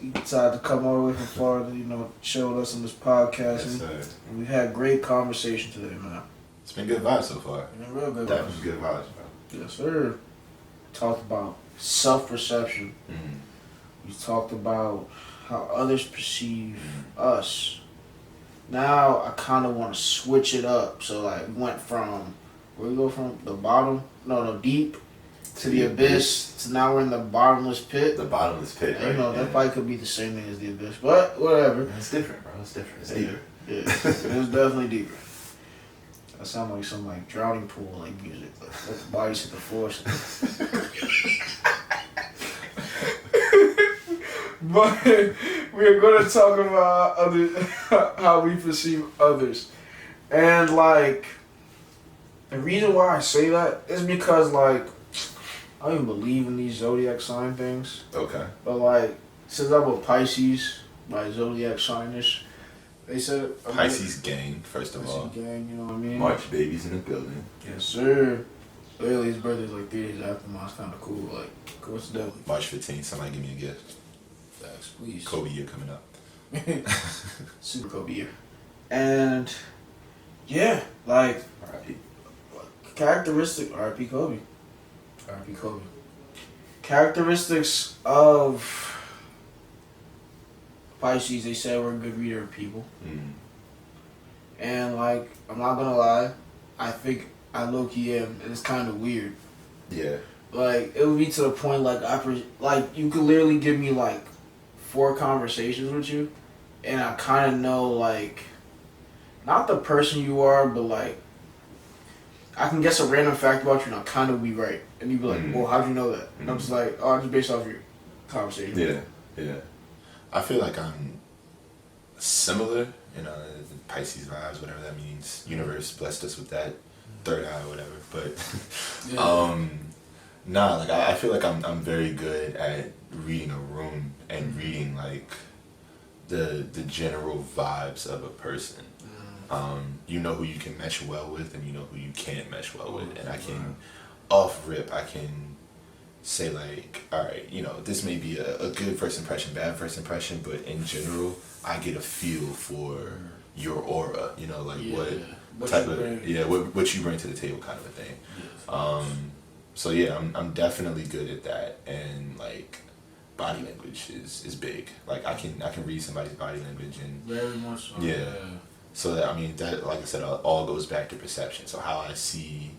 Speaker 2: decided to come all the way from Florida, chill with us on this podcast.
Speaker 3: Yes, sir.
Speaker 2: And we had great conversation today, man.
Speaker 3: It's been good vibes so far.
Speaker 2: Been real good
Speaker 3: Definitely vibes. Good vibes, bro.
Speaker 2: Yes, sir. Talked about self-perception.
Speaker 3: Mm-hmm.
Speaker 2: We talked about how others perceive us. Now I kind of want to switch it up. So like we went from, where we go from? The bottom? No, deep. To the abyss. To now we're in the bottomless pit.
Speaker 3: The bottomless pit, right?
Speaker 2: That probably could be the same thing as the abyss. But whatever.
Speaker 3: It's different, bro. It's different. It's deeper.
Speaker 2: Yeah, it's definitely deeper. That sounds like some drowning pool music. Let the bodies hit the floor. But we're going to talk about how we perceive others. And the reason why I say that is because I don't even believe in these zodiac sign things.
Speaker 3: Okay.
Speaker 2: But since I'm a Pisces, my zodiac sign-ish, they said
Speaker 3: Pisces gang, first of all.
Speaker 2: Pisces gang, you know what I mean?
Speaker 3: March babies in the building.
Speaker 2: Yes, sir. Literally, his birthday's 3 days after mine. It's kind of cool. Coincidentally.
Speaker 3: March 15th, somebody give me a gift.
Speaker 2: Facts, please.
Speaker 3: Kobe year coming up.
Speaker 2: Super Kobe year. And, yeah,
Speaker 3: R.I.P.
Speaker 2: characteristic, R.I.P. Kobe. R.I.P. Kobe. Characteristics of Pisces, they said we're a good reader of people.
Speaker 3: Mm.
Speaker 2: And I'm not gonna lie, I think I low-key am, and it's kind of weird.
Speaker 3: Yeah.
Speaker 2: It would be to the point you could literally give me 4 conversations with you, and I kind of know not the person you are, but I can guess a random fact about you and I'll kind of be right. And you'd be like, well, how'd you know that? And I'm just like, oh, just based off your conversation.
Speaker 3: Yeah. I feel like I'm similar, Pisces vibes, whatever that means. Universe blessed us with that third eye or whatever. But like I feel like I'm very good at reading a room and reading like the general vibes of a person. You know who you can mesh well with and you know who you can't mesh well with. And I can off rip I can say like, all right, this may be a good first impression, bad first impression, but in general I get a feel for your aura, what type of what you bring to the table kind of a thing. So yeah, I'm definitely good at that. And like body language is big. Like I can read somebody's body language and
Speaker 2: very much so.
Speaker 3: Yeah. So that, I mean, that, like I said, all goes back to perception. So how I see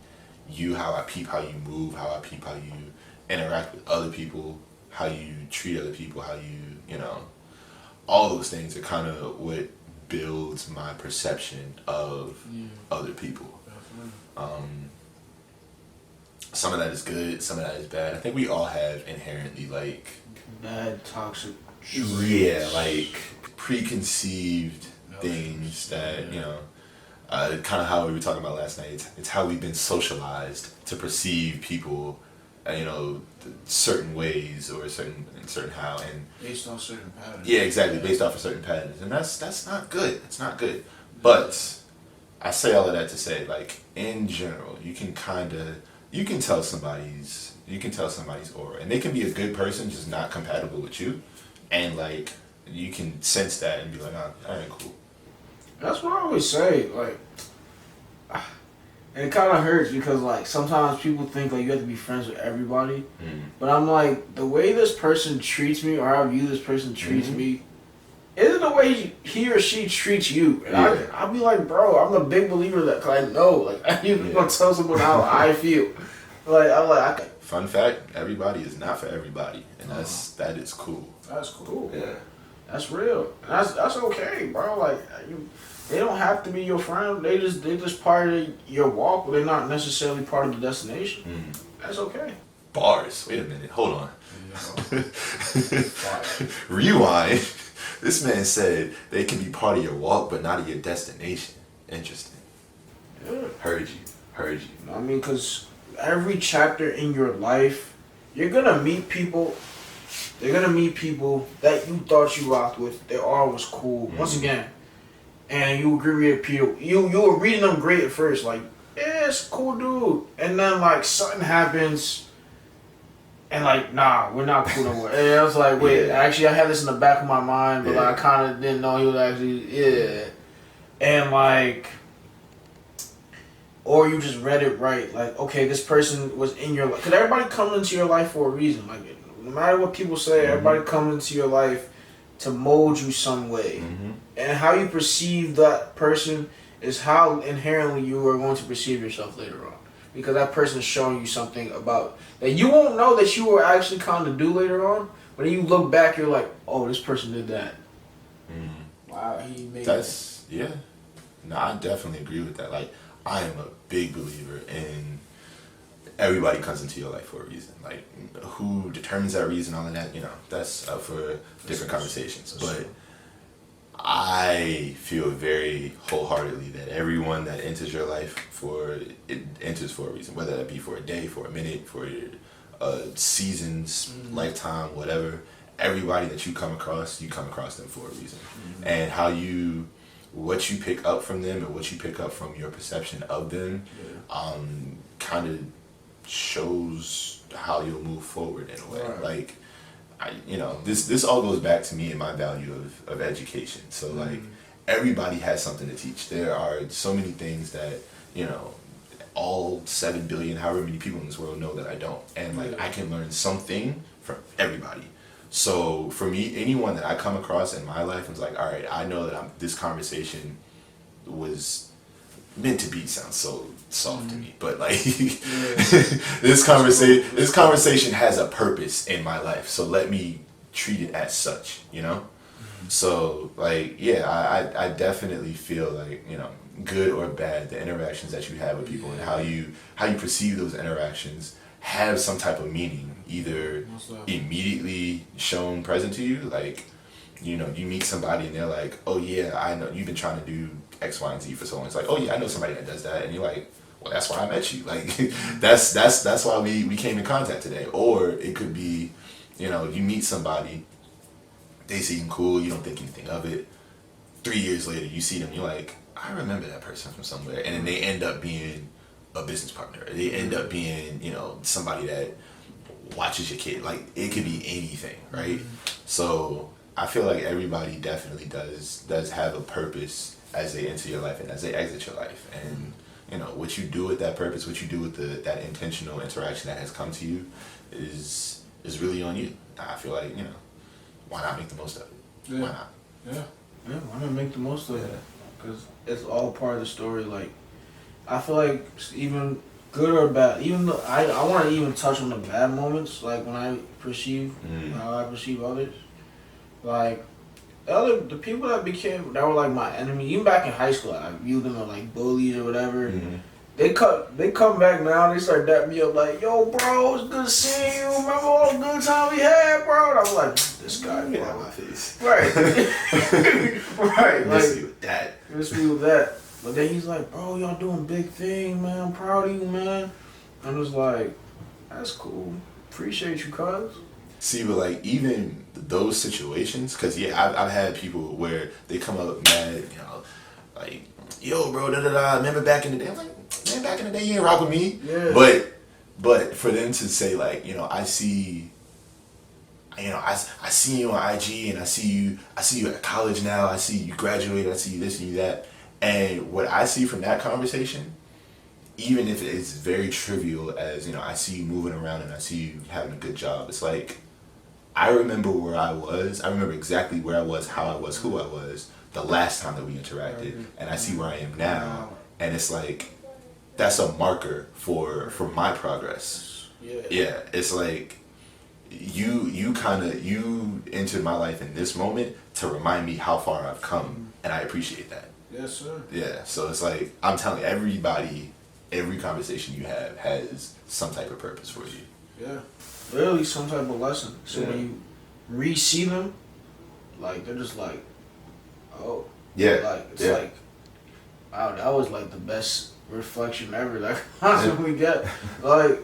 Speaker 3: you, how I peep how you move, how I peep how you interact with other people, how you treat other people, how you, all those things are kind of what builds my perception of other people. Some of that is good, some of that is bad. I think we all have inherently like
Speaker 2: bad, toxic.
Speaker 3: Yeah, like preconceived things that kind of how we were talking about last night. It's how we've been socialized to perceive people, certain ways or certain how, and
Speaker 2: based on certain patterns.
Speaker 3: Yeah, exactly, based off of certain patterns, and that's not good. It's not good. But I say all of that to say, like in general, you can tell somebody's aura, and they can be a good person, just not compatible with you, and like you can sense that and be like, oh, that ain't cool.
Speaker 2: That's what I always say, like, and it kind of hurts because, like, sometimes people think, like, you have to be friends with everybody, but I'm like, the way this person treats me, or how I view this person treats me, isn't the way he or she treats you. And I'll be like, bro, I'm a big believer that, cause I know, like, I'm gonna tell someone how I feel. Like, I'm like,
Speaker 3: Fun fact, everybody is not for everybody, and that is cool.
Speaker 2: That's cool.
Speaker 3: Yeah.
Speaker 2: That's real. That's okay, bro. Like they don't have to be your friend. They just part of your walk, but they're not necessarily part of the destination. That's okay.
Speaker 3: Bars. Wait a minute. Hold on. Rewind. This man said they can be part of your walk, but not of your destination. Interesting.
Speaker 2: Yeah.
Speaker 3: Heard you.
Speaker 2: I mean, because every chapter in your life, you're gonna meet people. They're gonna meet people that you thought you rocked with. They all was cool. Once again, and you agree with people. You were reading them great at first, like, yeah, it's a cool dude. And then like something happens, and like, nah, we're not cool no more. And I was like, wait, actually, I had this in the back of my mind, but like, I kind of didn't know he was actually and like. Or you just read it right, like, okay, this person was in your life. Because everybody comes into your life for a reason. Like, no matter what people say, everybody comes into your life to mold you some way. And how you perceive that person is how inherently you are going to perceive yourself later on. Because that person is showing you something about that you won't know that you were actually kind of do later on. But then you look back, you're like, oh, this person did that. Wow, he made that.
Speaker 3: Yeah. No, I definitely agree with that. Like, I am a big believer in everybody comes into your life for a reason. Like, who determines that reason, all of that, that's up for different conversations. But I feel very wholeheartedly that everyone that enters your life enters for a reason, whether that be for a day, for a minute, for a season's lifetime, whatever. Everybody that you come across them for a reason. And what you pick up from them and what you pick up from your perception of them kind of shows how you'll move forward in a way. Right. Like, this all goes back to me and my value of education. So like everybody has something to teach. There are so many things that, all 7 billion, however many people in this world know that I don't. And like I can learn something from everybody. So for me, anyone that I come across in my life is like, all right, I know that this conversation was meant to be. Sounds so soft to me, but like this conversation has a purpose in my life. So let me treat it as such, So like, yeah, I definitely feel like, good or bad, the interactions that you have with people and how you perceive those interactions have some type of meaning, either immediately shown present to you, like, you know, you meet somebody and they're like, oh yeah, I know you've been trying to do X, Y, and Z for so long. It's like, oh yeah, I know somebody that does that, and you're like, well, that's why I met you. Like, that's why we came in contact today. Or it could be, you know, you meet somebody, they seem cool, you don't think anything of it. 3 years later, you see them, you're like, I remember that person from somewhere, and then they end up being a business partner. They end up being, you know, somebody that watches your kid. Like, it could be anything, right? So I feel like everybody definitely does have a purpose as they enter your life and as they exit your life. And, you know, what you do with that purpose, what you do with that intentional interaction that has come to you is really on you. I feel like, you know, why not make the most of it?
Speaker 2: Yeah.
Speaker 3: Why not?
Speaker 2: Yeah, why not make the most of it? Because it's all part of the story. Like, I feel like even good or bad, even though I want to even touch on the bad moments, like when I perceive how I perceive others. Like, the people that were like my enemy, even back in high school, I viewed them as like bullies or whatever. They come back now, they start dapping me up like, yo, bro, it's good seeing you. Remember all the good time we had, bro? And I was like, this guy,
Speaker 3: Get
Speaker 2: bro.
Speaker 3: out of my face.
Speaker 2: Right. Right.
Speaker 3: Miss
Speaker 2: Like,
Speaker 3: me with that.
Speaker 2: miss me with that. But then he's like, bro, y'all doing big thing, man. I'm proud of you, man. I was like, that's cool. Appreciate you, cuz.
Speaker 3: See, but like even those situations, because yeah, I've had people where they come up mad, you know, like, yo, bro, da da da. Remember back in the day? I'm like, man, back in the day, you ain't rock with me.
Speaker 2: Yeah.
Speaker 3: But for them to say like, you know, I see you on IG, and I see you at college now. I see you graduated. I see you this and you that. And what I see from that conversation, even if it's very trivial as, you know, I see you moving around and I see you having a good job, it's like, I remember where I was. I remember exactly where I was, how I was, who I was the last time that we interacted, and I see where I am now, and it's like, that's a marker for my progress. Yeah, it's like you entered my life in this moment to remind me how far I've come, and I appreciate that.
Speaker 2: Yes, sir.
Speaker 3: Yeah, so it's like, I'm telling everybody, every conversation you have has some type of purpose for you.
Speaker 2: Yeah. Literally some type of lesson. So when you re-see them, like, they're just like, oh.
Speaker 3: Yeah.
Speaker 2: Like, it's like, wow, that was like the best reflection ever. Like, possibly get. Like,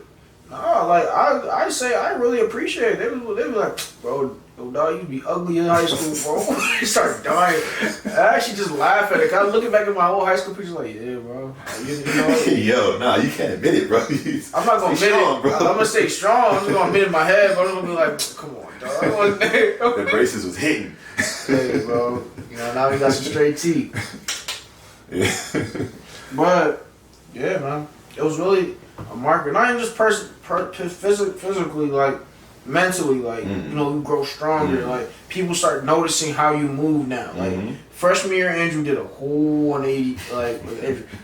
Speaker 2: no, like, I say I really appreciate it. They be like, bro, dog, you be ugly in high school, bro. They start dying. I actually just laugh at it. Kind of looking back at my old high school pictures, like, yeah, bro. Like, you know,
Speaker 3: yo, nah, you can't admit it, bro.
Speaker 2: I'm not gonna admit it. Bro. I'm gonna stay strong. I'm just gonna admit it in my head, but I'm gonna be like, come on, dog. I wasn't there.
Speaker 3: The braces was hitting.
Speaker 2: Hey, bro. You know, now we got some straight teeth.
Speaker 3: Yeah.
Speaker 2: But yeah, man, it was really a marker. Not even just physically, like mentally, like you know, you grow stronger. Like people start noticing how you move now. Like freshman year, Andrew did a whole 180. Like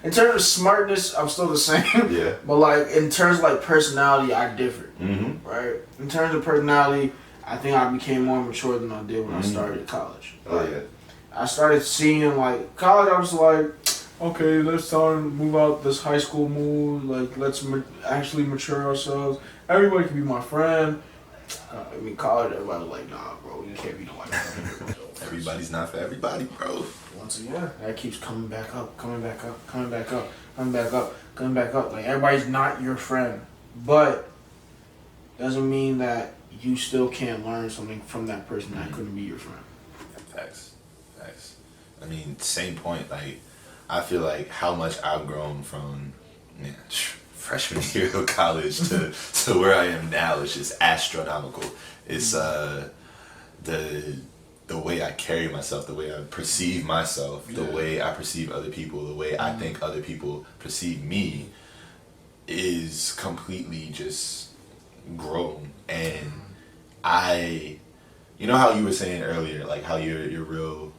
Speaker 2: in terms of smartness, I'm still the same.
Speaker 3: Yeah.
Speaker 2: But like in terms of like personality, I differed. Right. In terms of personality, I think I became more mature than I did when I started college.
Speaker 3: Oh yeah.
Speaker 2: I started seeing like college. I was like, okay, let's move out this high school mood. Like, let's actually mature ourselves. Everybody can be my friend. I mean, college, everybody was like, nah, bro, you can't be nobody.
Speaker 3: Everybody's not for everybody, bro.
Speaker 2: Once again, that keeps coming back up, coming back up, coming back up, coming back up, coming back up. Like, everybody's not your friend, but doesn't mean that you still can't learn something from that person that couldn't be your friend.
Speaker 3: Facts. I mean, same point. Like, I feel like how much I've grown from freshman year of college to where I am now is just astronomical. It's the way I carry myself, the way I perceive myself, the way I perceive other people, the way I think other people perceive me is completely just grown. And you know how you were saying earlier, like how you're real.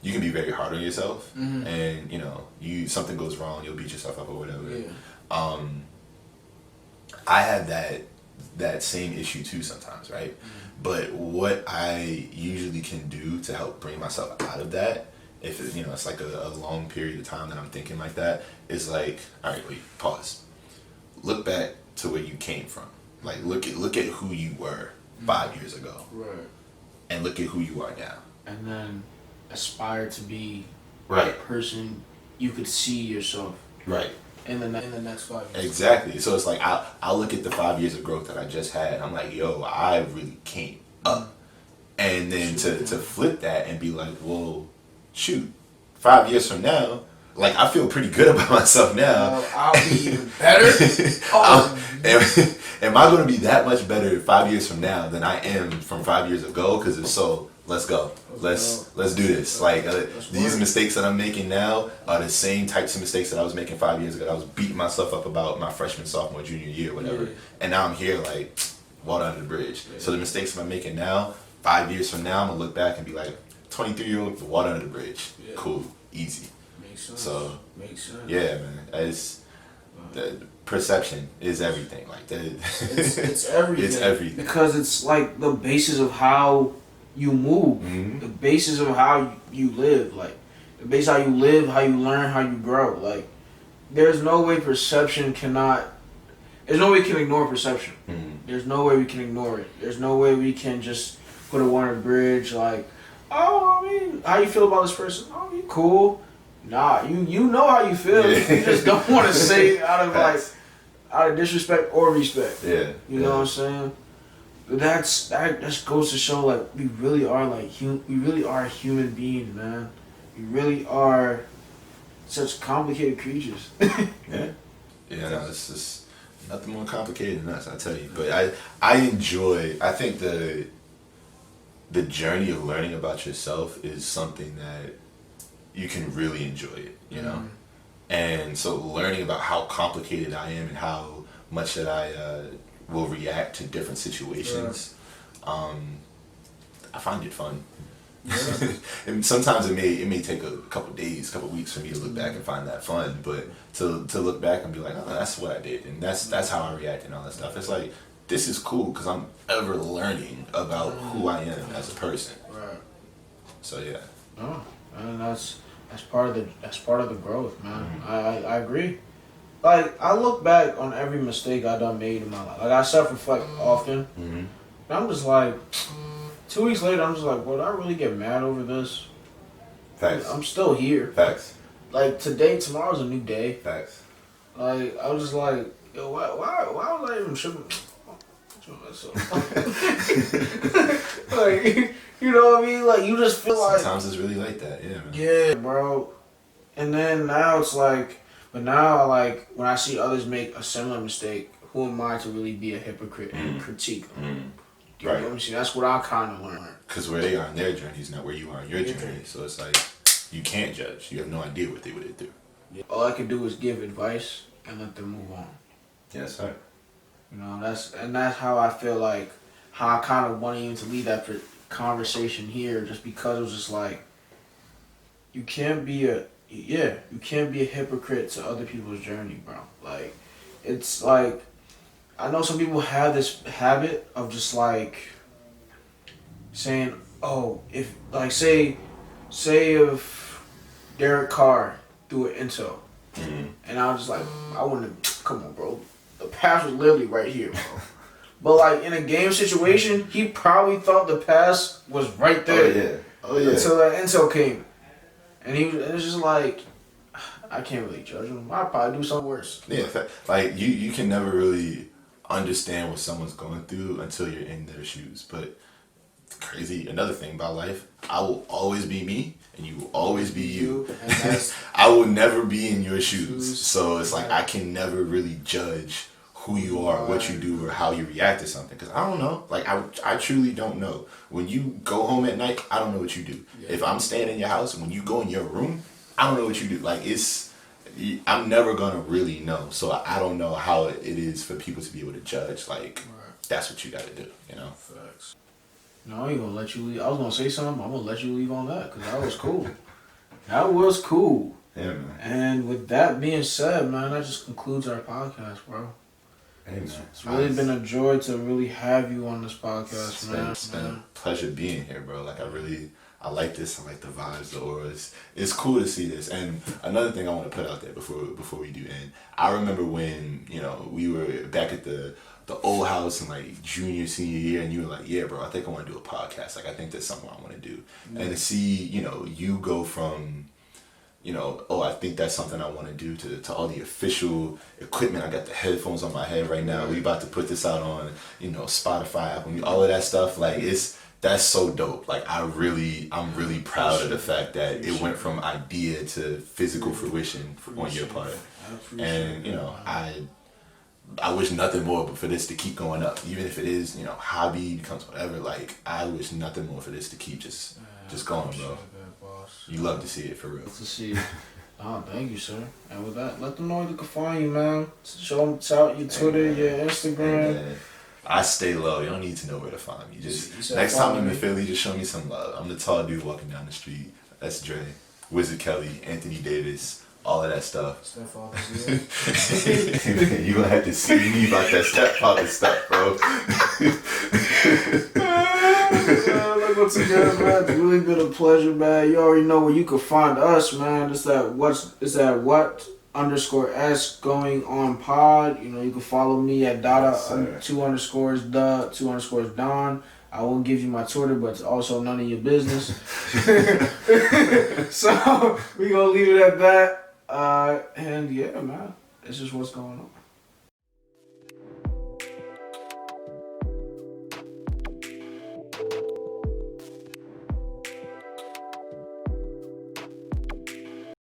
Speaker 3: You can be very hard on yourself, and you know, something goes wrong, you'll beat yourself up or whatever. Yeah. I have that same issue too sometimes, right? But what I usually can do to help bring myself out of that if it, it's like a long period of time that I'm thinking like that, it's like, all right, wait, pause. Look back to where you came from. Like look at who you were 5 years ago.
Speaker 2: Right.
Speaker 3: And look at who you are now.
Speaker 2: And then aspire to be
Speaker 3: right.
Speaker 2: the person you could see yourself.
Speaker 3: Right.
Speaker 2: In the next 5 years.
Speaker 3: Exactly. So it's like I'll look at the 5 years of growth that I just had. I'm like, yo, I really came up. And then to flip that and be like, well, shoot, 5 years from now, like I feel pretty good about myself now.
Speaker 2: I'll be even better.
Speaker 3: Am I going to be that much better 5 years from now than I am from 5 years ago? Because if so, let's go. Let's do this. Like these mistakes that I'm making now are the same types of mistakes that I was making 5 years ago. That I was beating myself up about my freshman, sophomore, junior year, whatever. Yeah. And now I'm here like water under the bridge. Yeah. So the mistakes that I'm making now, 5 years from now, I'm gonna look back and be like, 23-year-old, water under the bridge. Yeah. Cool, easy.
Speaker 2: Makes sense.
Speaker 3: So
Speaker 2: makes sense.
Speaker 3: Yeah, man. It's the perception is everything. Like that.
Speaker 2: It's everything.
Speaker 3: It's everything
Speaker 2: because it's like the basis of how you move, the basis of how you live, like the basis of how you live, how you learn, how you grow. Like there's no way perception cannot. There's no way we can ignore perception. There's no way we can ignore it. There's no way we can just put a one on a bridge. Like, oh, I mean, how you feel about this person? Oh, you cool. Nah, you know how you feel. Yeah. You just don't want to say it out of disrespect or respect.
Speaker 3: Yeah.
Speaker 2: You know what I'm saying? That just goes to show like we really are human beings, man. We really are such complicated creatures.
Speaker 3: Yeah. Yeah, no, it's just nothing more complicated than us, I tell you. But I enjoy. I think the journey of learning about yourself is something that you can really enjoy it, you know? And so learning about how complicated I am and how much that I will react to different situations, I find it fun. Yeah. And sometimes it may take a couple days, couple weeks for me to look back and find that fun, but to look back and be like, oh, that's what I did, and that's how I react and all that stuff. It's like, this is cool because I'm ever learning about who I am as a person.
Speaker 2: Right.
Speaker 3: So yeah.
Speaker 2: Oh, and that's part of the growth, man. I agree. Like I look back on every mistake I done made in my life. Like I self-reflect often. And I'm just like, 2 weeks later, I'm just like, well, did I really get mad over this?
Speaker 3: Facts.
Speaker 2: I'm still here.
Speaker 3: Facts.
Speaker 2: Like today, tomorrow's a new day.
Speaker 3: Facts.
Speaker 2: Like I was just like, yo, why was I even tripping? Like, you know what I mean? Like you just feel like
Speaker 3: sometimes it's really like that, yeah, man.
Speaker 2: Yeah, bro. And then now it's like, but now like when I see others make a similar mistake, who am I to really be a hypocrite and critique them? You know what I'm saying? That's what I kind of learned.
Speaker 3: Because where they are in their journey is not where you are in your journey. So it's like you can't judge. You have no idea what they would do.
Speaker 2: Yeah. All I can do is give advice and let them move on.
Speaker 3: Yes, sir.
Speaker 2: You know, that's how I feel like how I kind of wanted even to lead that conversation here, just because it was just like you can't be a hypocrite to other people's journey, bro. Like it's like I know some people have this habit of just like saying, oh, if like say if Derek Carr threw an intel, and I was just like, I wouldn't. Come on, bro. The pass was literally right here, bro. But like in a game situation, he probably thought the pass was right there.
Speaker 3: Oh yeah.
Speaker 2: Until that intel came, and it was just like, I can't really judge him. I'd probably do something worse.
Speaker 3: Yeah, like you can never really understand what someone's going through until you're in their shoes. But crazy, another thing about life, I will always be me, and you will always be you. And I will never be in your shoes. So it's like I can never really judge who you are, what you do, or how you react to something. Because I don't know. Like, I truly don't know. When you go home at night, I don't know what you do. Yeah. If I'm staying in your house, and when you go in your room, I don't know what you do. Like, I'm never going to really know. So I don't know how it is for people to be able to judge. Like, that's what you got to do, you know?
Speaker 2: Facts. No, I ain't gonna let you leave. I was gonna say something. I'm gonna let you leave on that because that was cool. That was cool.
Speaker 3: Yeah, man.
Speaker 2: And with that being said, man, that just concludes our podcast, bro.
Speaker 3: Hey, man.
Speaker 2: It's really been a joy to really have you on this podcast, man.
Speaker 3: It's been a pleasure being here, bro. Like, I I like this. I like the vibes, the auras. It's cool to see this. And another thing I want to put out there before we do end. I remember when we were back at the old house in like junior, senior year, and you were like, yeah, bro, I think I want to do a podcast. Like, I think that's something I want to do. Mm-hmm. And to see, you go from, oh, I think that's something I want to do to all the official equipment. I got the headphones on my head right now. We about to put this out on, Spotify, Apple, all of that stuff. Like, that's so dope. Like, I'm really proud of the fact that it went from idea to physical fruition on your part. And, I wish nothing more but for this to keep going up. Even if it is, hobby becomes whatever. Like, I wish nothing more for this to keep just going, bro. You love to see it, for real.
Speaker 2: To see it. Oh, thank you, sir. And with that, let them know where they can find you, man. Show them out your Twitter, your Instagram.
Speaker 3: I stay low. You don't need to know where to find me. Just next time I'm in Philly, just show me some love. I'm the tall dude walking down the street. That's Dre, Wizard Kelly, Anthony Davis, all of that stuff. You gonna have to see me about that stepfather stuff, bro.
Speaker 2: Once again, man, it's really been a pleasure, man. You already know where you can find us, man. It's that what_s going on pod. You can follow me at Dada 2_Don. I won't give you my Twitter, but it's also none of your business. So we gonna leave it at that. And yeah, man, it's just what's going on.